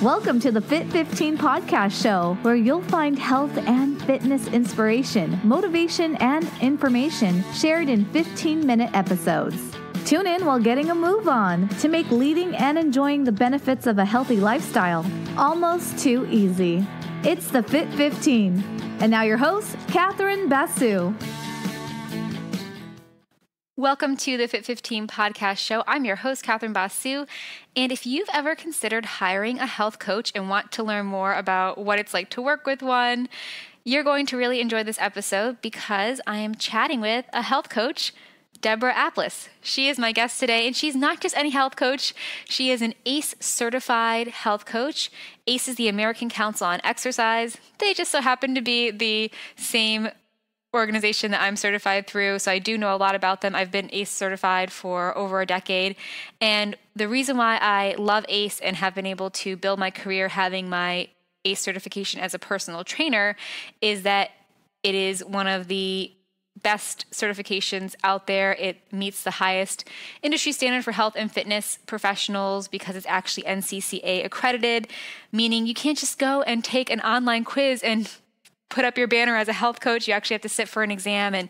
Welcome to the Fit 15 podcast show, where you'll find health and fitness inspiration, motivation, and information shared in 15-minute episodes. Tune in while getting a move on to make leading and enjoying the benefits of a healthy lifestyle almost too easy. It's the Fit 15. And now your host, Catherine Basu. Welcome to the Fit 15 podcast show. I'm your host, Catherine Basu. And if you've ever considered hiring a health coach and want to learn more about what it's like to work with one, you're going to really enjoy this episode because I am chatting with a health coach, Debra Aplis. She is my guest today, and she's not just any health coach. She is an ACE certified health coach. ACE is the American Council on Exercise. They just so happen to be the same organization that I'm certified through, so I do know a lot about them. I've been ACE certified for over a decade, and the reason why I love ACE and have been able to build my career having my ACE certification as a personal trainer is that it is one of the best certifications out there. It meets the highest industry standard for health and fitness professionals because it's actually NCCA accredited, meaning you can't just go and take an online quiz and put up your banner as a health coach. You actually have to sit for an exam, and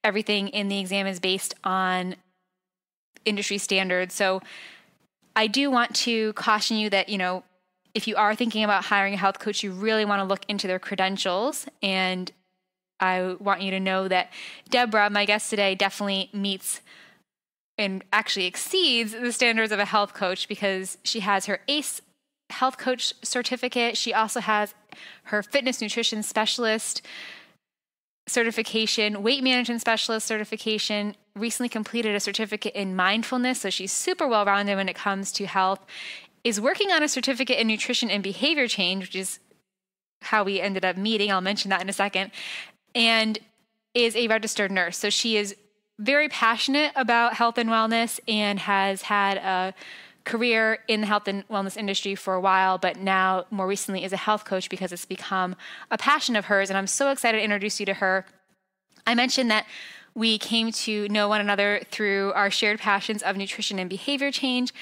everything in the exam is based on industry standards. So I do want to caution you that, if you are thinking about hiring a health coach, you really want to look into their credentials. And I want you to know that Debra, my guest today, definitely meets and actually exceeds the standards of a health coach because she has her ACE health coach certificate. She also has her fitness nutrition specialist certification, weight management specialist certification, recently completed a certificate in mindfulness. So she's super well-rounded when it comes to health, is working on a certificate in nutrition and behavior change, which is how we ended up meeting. I'll mention that in a second, and is a registered nurse. So she is very passionate about health and wellness and has had a career in the health and wellness industry for a while, but now more recently is a health coach because it's become a passion of hers. And I'm so excited to introduce you to her. I mentioned that we came to know one another through our shared passions of nutrition and behavior change.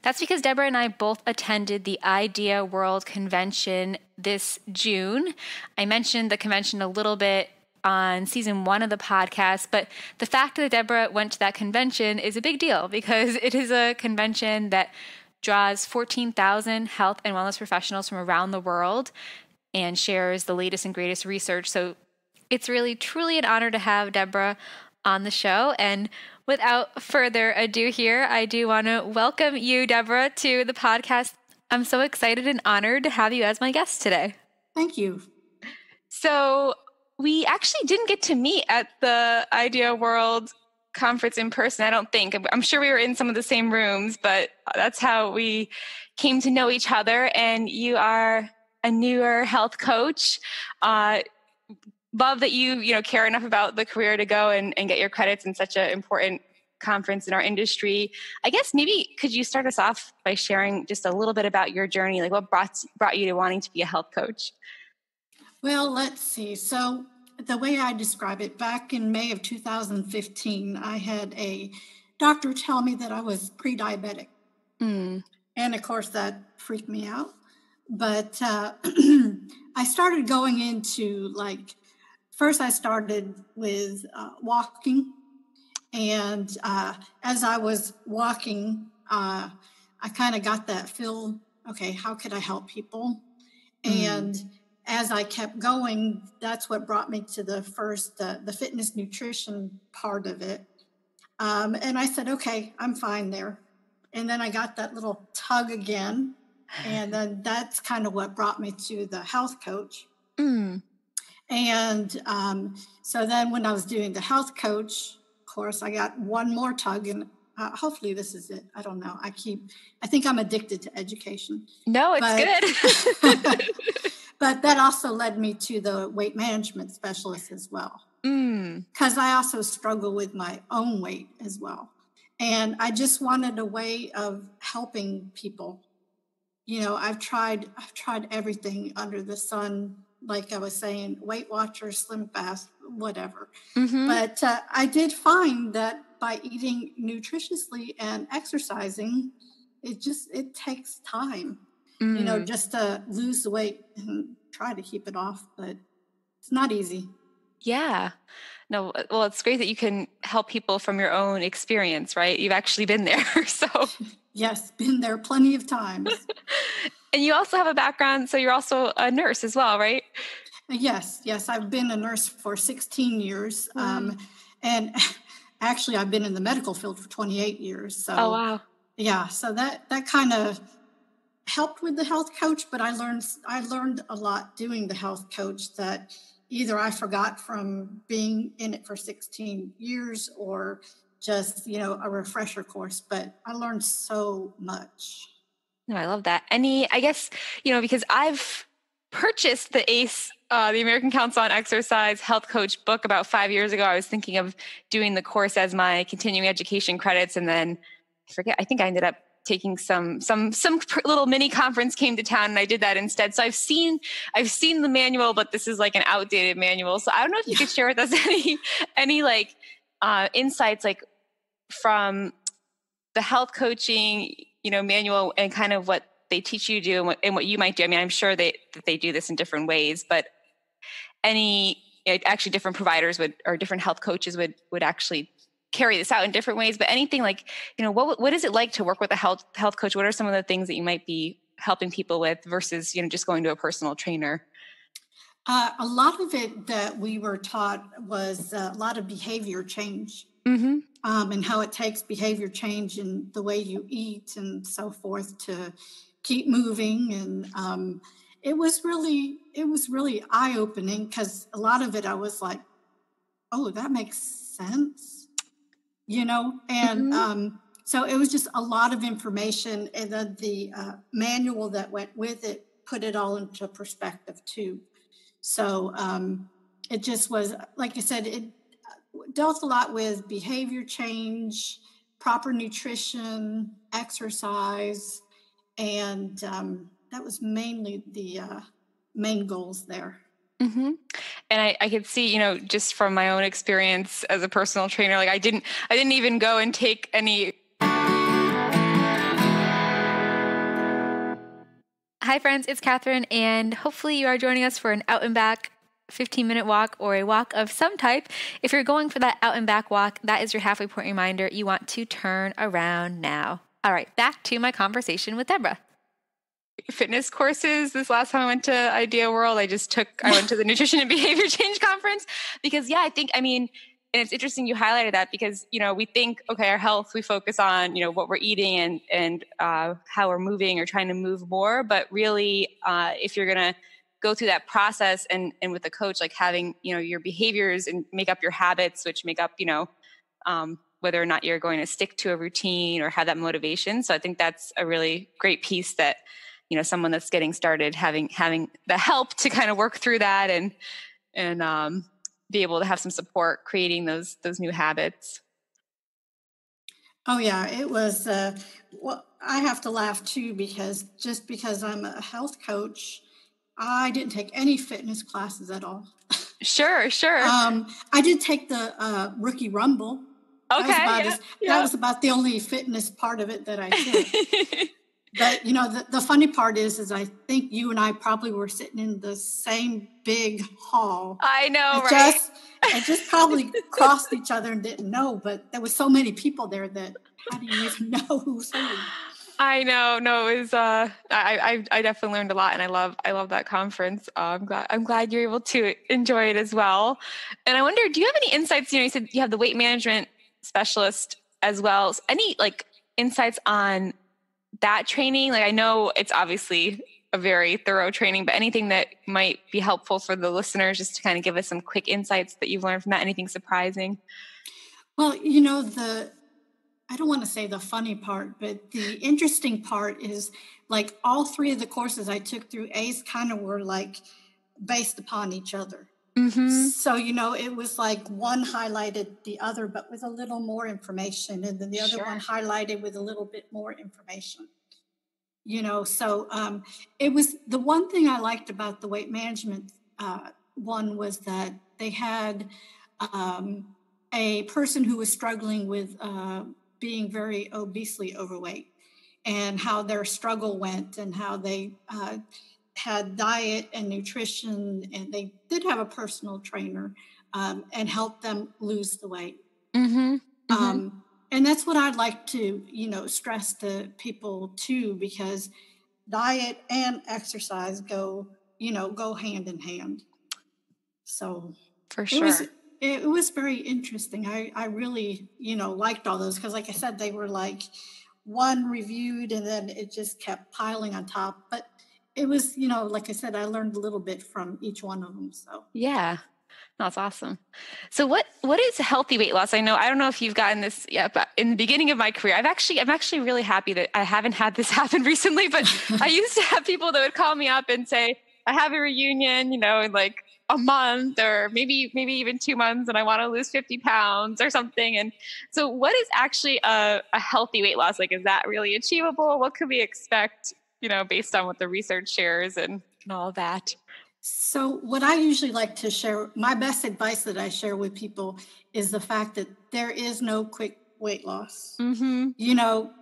That's because Debra and I both attended the Idea World Convention this June. I mentioned the convention a little bit on season 1 of the podcast, but the fact that Debra went to that convention is a big deal because it is a convention that draws 14,000 health and wellness professionals from around the world and shares the latest and greatest research. So it's really, truly an honor to have Debra on the show. And without further ado here, I do want to welcome you, Debra, to the podcast. I'm so excited and honored to have you as my guest today. Thank you. So we actually didn't get to meet at the Idea World conference in person, I don't think. I'm sure we were in some of the same rooms, but that's how we came to know each other. And you are a newer health coach. Love that you care enough about the career to go and get your credits in such an important conference in our industry. I guess maybe could you start us off by sharing just a little bit about your journey, like what brought you to wanting to be a health coach? Well, let's see. So the way I describe it, back in May of 2015, I had a doctor tell me that I was pre-diabetic. And of course, that freaked me out. But I started going into first I started with walking. And as I was walking, I kind of got that feel, okay, how could I help people? And as I kept going, that's what brought me to the first, the fitness nutrition part of it. And I said, okay, I'm fine there. And then I got that little tug again. And then that's kind of what brought me to the health coach. And so then when I was doing the health coach, of course, I got one more tug, and hopefully this is it. I don't know. I think I'm addicted to education. No, it's good. But that also led me to the weight management specialist as well. Because I also struggle with my own weight as well. And I just wanted a way of helping people. I've tried everything under the sun, like I was saying, Weight Watchers, Slim Fast, whatever. But I did find that by eating nutritiously and exercising, it takes time. just to lose the weight and try to keep it off, but it's not easy. Yeah. No, well, it's great that you can help people from your own experience, right? You've actually been there. So yes, been there plenty of times. And you also have a background, so you're also a nurse as well, right? Yes. I've been a nurse for 16 years. Wow. And actually, I've been in the medical field for 28 years. So, oh, wow. Yeah, so that kind of helped with the health coach, but I learned a lot doing the health coach that either I forgot from being in it for 16 years or just, a refresher course, but I learned so much. No, I love that. I guess, because I've purchased the ACE, the American Council on Exercise Health Coach book about 5 years ago. I was thinking of doing the course as my continuing education credits. And then I think I ended up taking some little mini conference came to town and I did that instead. So I've seen the manual, but this is like an outdated manual. So I don't know if you could share with us any like insights like from the health coaching, manual and kind of what they teach you to do and what you might do. I mean, I'm sure that they do this in different ways, but actually different providers or different health coaches would actually carry this out in different ways. But anything like, what is it like to work with a health coach? What are some of the things that you might be helping people with versus, just going to a personal trainer? A lot of it that we were taught was a lot of behavior change. Mm-hmm. And how it takes behavior change in the way you eat and so forth to keep moving. And it was really eye-opening because a lot of it I was like, oh, that makes sense, and Mm-hmm. So it was just a lot of information. And then the manual that went with it put it all into perspective too. So it just was, like I said, it dealt a lot with behavior change, proper nutrition, exercise, and that was mainly the main goals there. Mm-hmm. And I could see, just from my own experience as a personal trainer, like I didn't even go and take any. Hi friends, it's Catherine, and hopefully you are joining us for an out and back 15-minute walk or a walk of some type. If you're going for that out and back walk, that is your halfway point reminder. You want to turn around now. All right, back to my conversation with Debra. Fitness courses. This last time I went to Idea World, I went to the Nutrition and Behavior Change Conference because, and it's interesting you highlighted that because, we think, okay, our health, we focus on, what we're eating and how we're moving or trying to move more. But really, if you're going to go through that process and with a coach, like having, your behaviors and make up your habits, which make up, whether or not you're going to stick to a routine or have that motivation. So I think that's a really great piece that, someone that's getting started having the help to kind of work through that and be able to have some support creating those new habits. Oh yeah, it was. Well, I have to laugh too because I'm a health coach, I didn't take any fitness classes at all. Sure. I did take the Rookie Rumble. Okay, that was about the only fitness part of it that I took. But the funny part is I think you and I probably were sitting in the same big hall. I know, right? Just probably crossed each other and didn't know. But there was so many people there that how do you even know who's who? I know. No, it was. I definitely learned a lot, and I love that conference. I'm glad you're able to enjoy it as well. And I wonder, do you have any insights? You said you have the weight management specialist as well. So any like insights on that training? Like I know it's obviously a very thorough training, but anything that might be helpful for the listeners, just to kind of give us some quick insights that you've learned from that. Anything surprising? Well, I don't want to say the funny part, but the interesting part is like all three of the courses I took through ACE kind of were like based upon each other. Mm-hmm. So, it was like one highlighted the other, but with a little more information. And then the other one highlighted with a little bit more information. So it was the one thing I liked about the weight management one was that they had a person who was struggling with being very obesely overweight. and how their struggle went and how they had diet and nutrition, and they did have a personal trainer and helped them lose the weight. Mm-hmm. Mm-hmm. And that's what I'd like to, stress to people too, because diet and exercise go hand in hand. So for sure. It was very interesting. I really, liked all those because, like I said, they were like one reviewed and then it just kept piling on top. But it was, like I said, I learned a little bit from each one of them. So yeah. That's awesome. So what is healthy weight loss? I don't know if you've gotten this yet, but in the beginning of my career, I'm actually really happy that I haven't had this happen recently, but I used to have people that would call me up and say, I have a reunion, in like a month or maybe even 2 months, and I want to lose 50 pounds or something. And so what is actually a healthy weight loss? Like, is that really achievable? What could we expect, based on what the research shares and all of that? So what I usually like to share, my best advice that I share with people is the fact that there is no quick weight loss. Mm-hmm.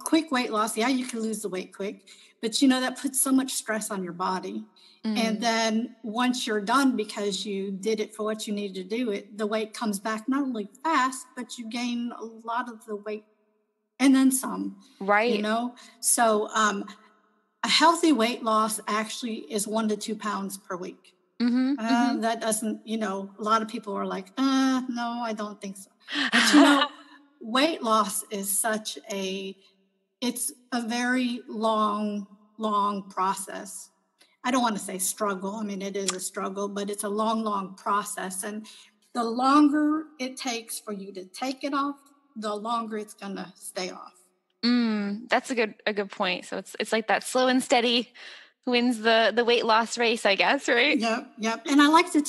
Quick weight loss, yeah, you can lose the weight quick, but that puts so much stress on your body. And then once you're done, because you did it for what you needed to do it, the weight comes back not only fast, but you gain a lot of the weight and then some. Right. So a healthy weight loss actually is 1 to 2 pounds per week. Mm-hmm. That doesn't, a lot of people are like, no, I don't think so. But, weight loss is it's a very long process. I don't want to say struggle. I mean, it is a struggle, but it's a long process. And the longer it takes for you to take it off, the longer it's going to stay off. That's a good point. So it's like that slow and steady wins the weight loss race, I guess, right? Yep. And I like to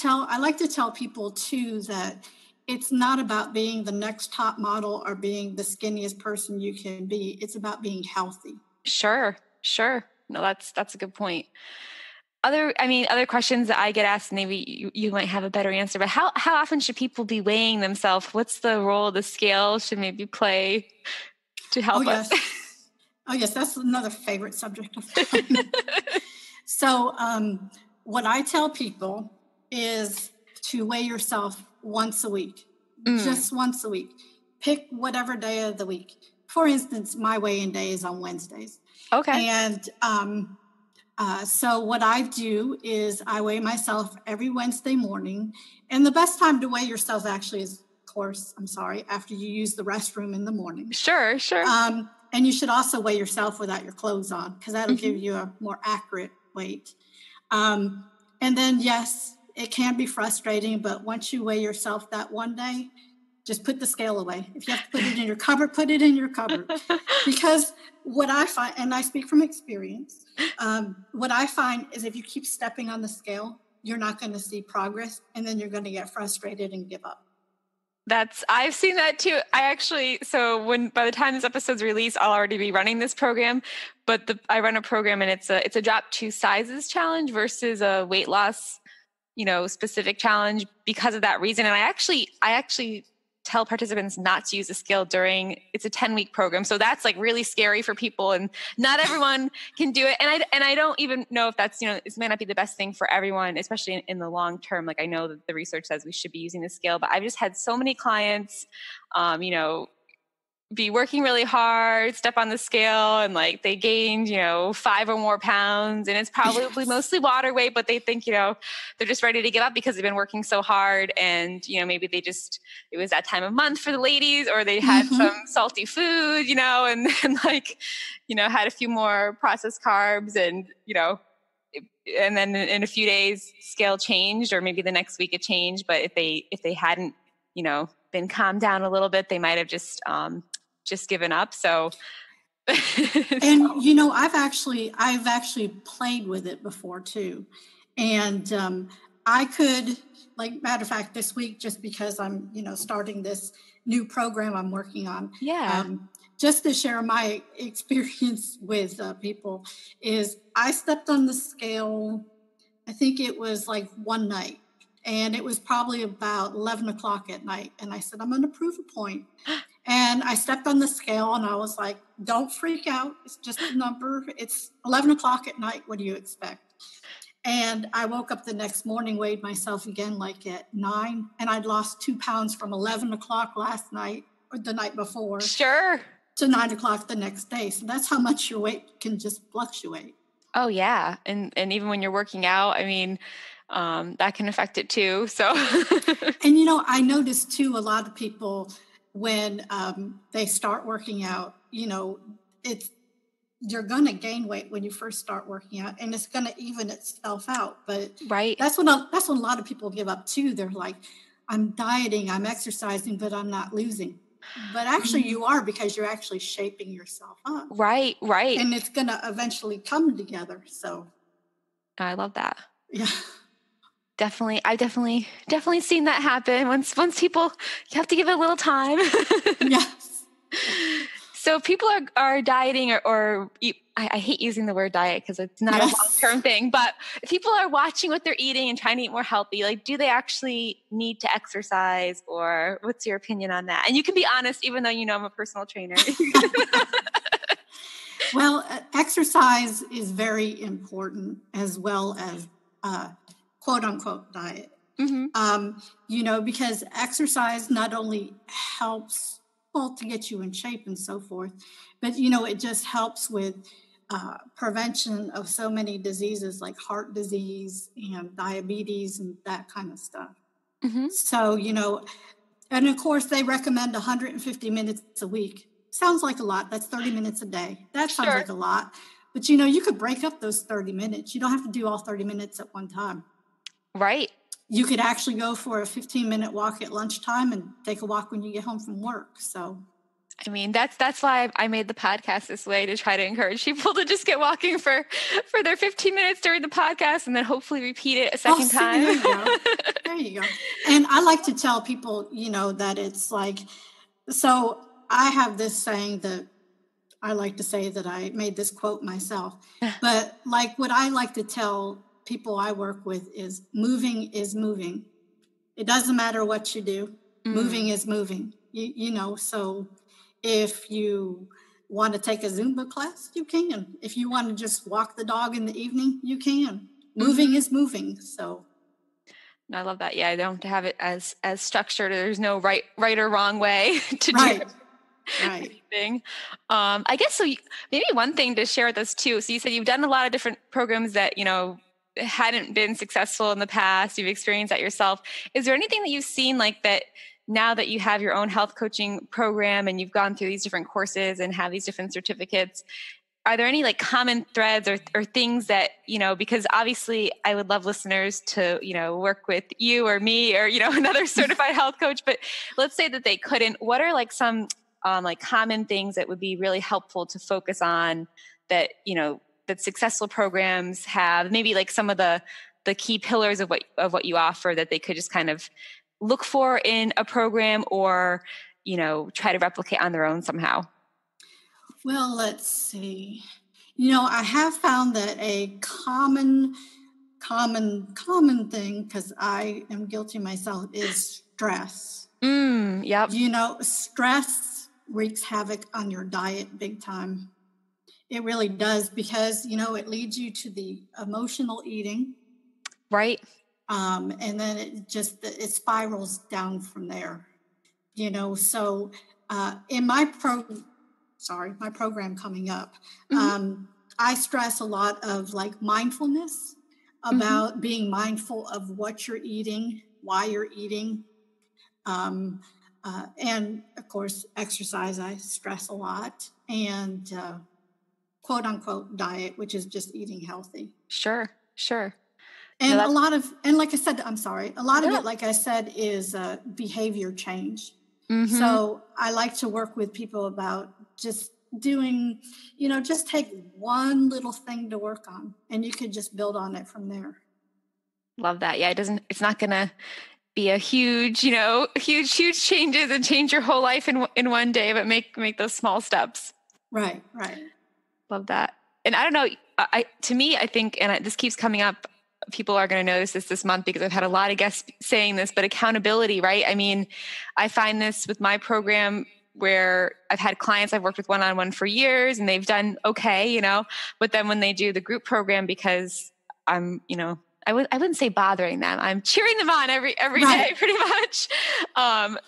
tell people too that it's not about being the next top model or being the skinniest person you can be. It's about being healthy. Sure. No, that's a good point. Other questions that I get asked, maybe you might have a better answer, but how often should people be weighing themselves? What's the role the scale should maybe play to help us? Oh, yes. That's another favorite subject of mine. So what I tell people is to weigh yourself once a week, just once a week. Pick whatever day of the week. For instance, my weigh-in day is on Wednesdays. Okay. And so what I do is I weigh myself every Wednesday morning. And the best time to weigh yourself actually is, of course, after you use the restroom in the morning. Sure. And you should also weigh yourself without your clothes on, because that'll give you a more accurate weight. And then, yes, it can be frustrating, but once you weigh yourself that one day, just put the scale away. If you have to put it in your cupboard, put it in your cupboard. Because what I find, and I speak from experience, what I find is if you keep stepping on the scale, you're not going to see progress, and then you're going to get frustrated and give up. I've seen that too. By the time this episode's released, I'll already be running this program, but I run a program and it's a drop 2 sizes challenge versus a weight loss, specific challenge because of that reason. And I actually tell participants not to use a scale it's a 10-week program. So that's like really scary for people, and not everyone can do it. And I don't even know if that's, it may not be the best thing for everyone, especially in the long term. Like, I know that the research says we should be using the scale, but I've just had so many clients, be working really hard, step on the scale, and like they gained, 5 or more pounds, and it's probably mostly water weight, but they think, they're just ready to give up because they've been working so hard. And, maybe it was that time of month for the ladies, or they had some salty food, and like, had a few more processed carbs, and, and then in a few days scale changed, or maybe the next week it changed. But if they hadn't, been calmed down a little bit, they might have just given up. So, and I've actually played with it before too. And I could, like, matter of fact, this week, just because I'm, starting this new program I'm working on. Yeah. Just to share my experience with people is I stepped on the scale, I think it was like one night, and it was probably about 11 o'clock at night. And I said, I'm going to prove a point. And I stepped on the scale and I was like, don't freak out. It's just a number. It's 11 o'clock at night. What do you expect? And I woke up the next morning, weighed myself again like at 9, and I'd lost 2 pounds from 11 o'clock last night or the night before. Sure. To 9 o'clock the next day. So that's how much your weight can just fluctuate. Oh yeah. And even when you're working out, I mean, that can affect it too. So, and I noticed too, a lot of people when they start working out, you're going to gain weight when you first start working out, and it's going to even itself out. But right. That's when a lot of people give up too. They're like, I'm dieting, I'm exercising, but I'm not losing. But actually you are, because you're actually shaping yourself up. Right. And it's going to eventually come together. So I love that. Yeah. Definitely. I've definitely seen that happen. Once people, you have to give it a little time. Yes. So if people are dieting or I hate using the word diet because it's not a long-term thing, but if people are watching what they're eating and trying to eat more healthy, like, do they actually need to exercise, or what's your opinion on that? And you can be honest, even though I'm a personal trainer. Well, exercise is very important, as well as quote unquote diet. Mm-hmm. Because exercise not only helps to get you in shape and so forth, but it just helps with prevention of so many diseases like heart disease and diabetes and that kind of stuff. Mm-hmm. So, and of course they recommend 150 minutes a week. Sounds like a lot. That's 30 minutes a day. That sounds like a lot. But, you could break up those 30 minutes. You don't have to do all 30 minutes at one time. Right. You could actually go for a 15-minute walk at lunchtime and take a walk when you get home from work. So, I mean, that's why I made the podcast this way, to try to encourage people to just get walking for their 15 minutes during the podcast, and then hopefully repeat it a second time. There you go. There you go. And I like to tell people, that it's like, so I have this saying that I like to say that I made this quote myself, but like what I like to tell people I work with is moving is moving. It doesn't matter what you do. Moving is moving. So if you want to take a Zumba class, you can. If you want to just walk the dog in the evening, you can. Moving is moving. So I love that. Yeah, I don't have it as structured. There's no right or wrong way to do anything. I guess so. Maybe one thing to share with us too. So you said you've done a lot of different programs that hadn't been successful in the past. You've experienced that yourself. Is there anything that you've seen like that now that you have your own health coaching program and you've gone through these different courses and have these different certificates? Are there any like common threads or things that, because obviously I would love listeners to, work with you or me or, another certified health coach, but let's say that they couldn't. What are like some like common things that would be really helpful to focus on that, that successful programs have, maybe like some of the key pillars of what you offer that they could just kind of look for in a program or, try to replicate on their own somehow? Well, let's see. I have found that a common thing, because I am guilty myself, is stress. Yep. Stress wreaks havoc on your diet big time. It really does, because, it leads you to the emotional eating. Right. And then it spirals down from there, so in my program coming up, I stress a lot of like mindfulness, about being mindful of what you're eating, why you're eating. And of course, exercise, I stress a lot, and quote unquote diet, which is just eating healthy. Sure. And a lot of it, like I said, is behavior change. Mm-hmm. So I like to work with people about just doing, just take one little thing to work on, and you could just build on it from there. Love that. Yeah, it's not going to be a huge changes and change your whole life in one day, but make those small steps. Right. Love that. And I don't know, to me, I think, and this keeps coming up, people are going to notice this month because I've had a lot of guests saying this, but accountability, right? I mean, I find this with my program, where I've had clients I've worked with one-on-one for years and they've done okay, but then when they do the group program, because I'm, I wouldn't say bothering them, I'm cheering them on every day pretty much.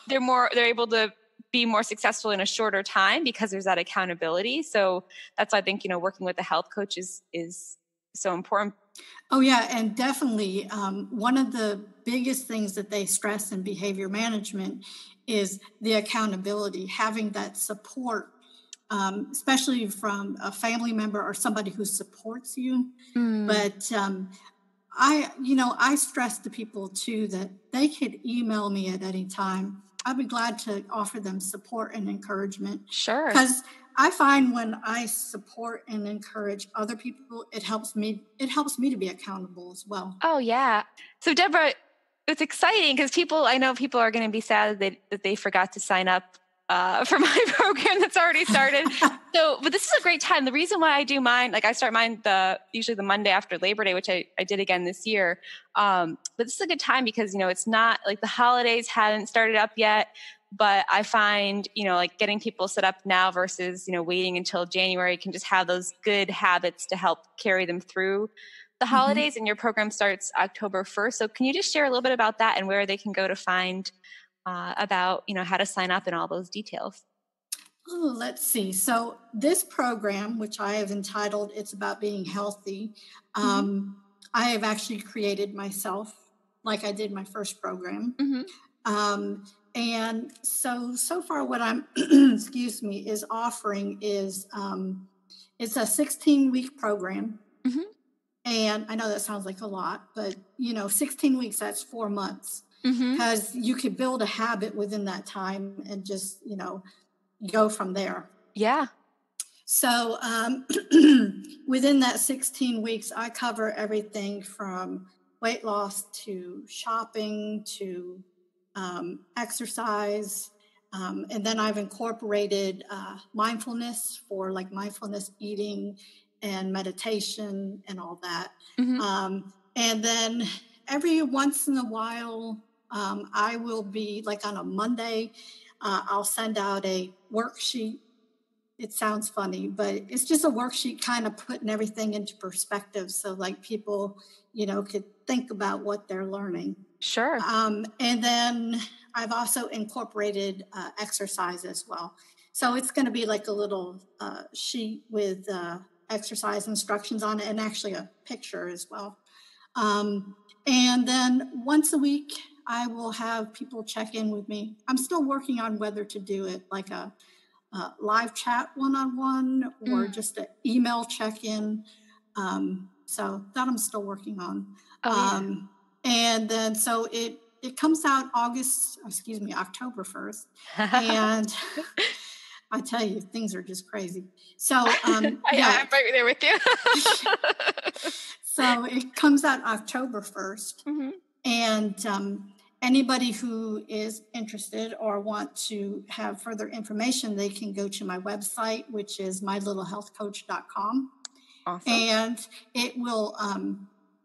They're able to be more successful in a shorter time because there's that accountability. So that's why I think, working with a health coach is so important. Oh yeah. And definitely, one of the biggest things that they stress in behavior management is the accountability, having that support, especially from a family member or somebody who supports you. But I stress to people too that they could email me at any time. I'd be glad to offer them support and encouragement. Sure. Because I find when I support and encourage other people, it helps me to be accountable as well. Oh yeah. So Debra, it's exciting because I know people are going to be sad that they forgot to sign up for my program that's already started. But this is a great time. The reason why I do mine, I start mine usually the Monday after Labor Day, which I did again this year. But this is a good time because, it's not like the holidays haven't started up yet, but I find, getting people set up now versus, waiting until January can just have those good habits to help carry them through the holidays. And your program starts October 1st. So can you just share a little bit about that and where they can go to find about, how to sign up and all those details? Oh, let's see. So this program, which I have entitled It's About Being Healthy, I have actually created myself like I did my first program. And so far what I'm, is offering is, it's a 16-week program. And I know that sounds like a lot, but 16 weeks, that's 4 months. Because you could build a habit within that time and just, go from there. Yeah. So within that 16 weeks, I cover everything from weight loss to shopping to exercise. And then I've incorporated mindfulness for mindfulness eating and meditation and all that. And then every once in a while, I will be on a Monday, I'll send out a worksheet. It sounds funny, but it's just a worksheet kind of putting everything into perspective. So people, could think about what they're learning. Sure. And then I've also incorporated exercise as well. So it's going to be a little sheet with exercise instructions on it and actually a picture as well. And then once a week, I will have people check in with me. I'm still working on whether to do it like a live chat one-on-one or just an email check-in. So that I'm still working on. And then so it comes out October 1st. And I tell you, things are just crazy. So I'm right there with you. So it comes out October 1st. And anybody who is interested or want to have further information, they can go to my website, which is mylittlehealthcoach.com. Awesome. And it will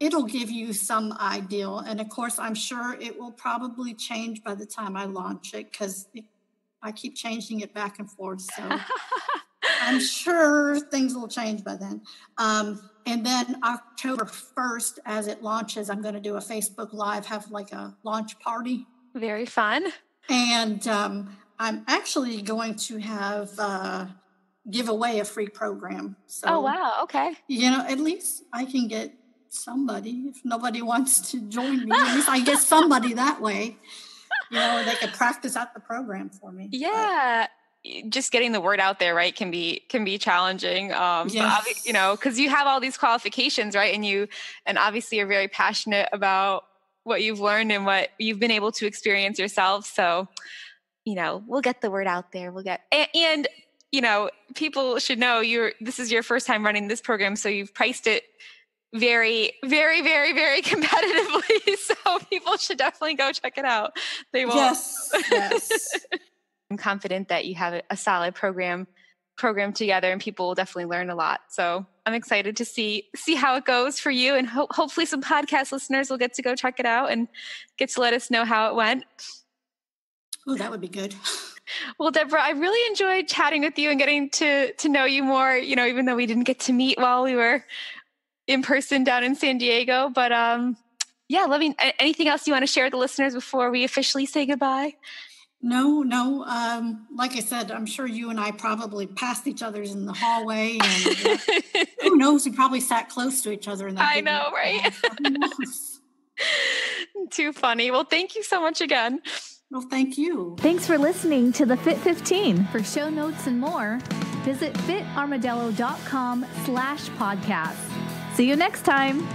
it'll give you some idea. And of course, I'm sure it will probably change by the time I launch it because I keep changing it back and forth. So I'm sure things will change by then. And then October 1st, as it launches, I'm going to do a Facebook Live, have a launch party. Very fun. And I'm actually going to have give away a free program. So, oh, wow. Okay. At least I can get somebody. If nobody wants to join me, at least I get somebody that way. They could practice out the program for me. Yeah. Just getting the word out there, right, can be challenging. Yes. Because you have all these qualifications, right, and obviously you're very passionate about what you've learned and what you've been able to experience yourself. So, we'll get the word out there. And people should know this is your first time running this program, so you've priced it very, very, very, very competitively. So people should definitely go check it out. They will. Yes. I'm confident that you have a solid program together, and people will definitely learn a lot. So I'm excited to see how it goes for you, and hopefully some podcast listeners will get to go check it out and get to let us know how it went. Oh, that would be good. Well, Debra, I really enjoyed chatting with you and getting to know you more, even though we didn't get to meet while we were in person down in San Diego. But yeah, anything else you want to share with the listeners before we officially say goodbye? No. Like I said, I'm sure you and I probably passed each other in the hallway, and who knows? We probably sat close to each other in that. I know, right? Too funny. Well, thank you so much again. Well, thank you. Thanks for listening to the Fit 15. For show notes and more, visit fitarmadillo.com/podcast. See you next time.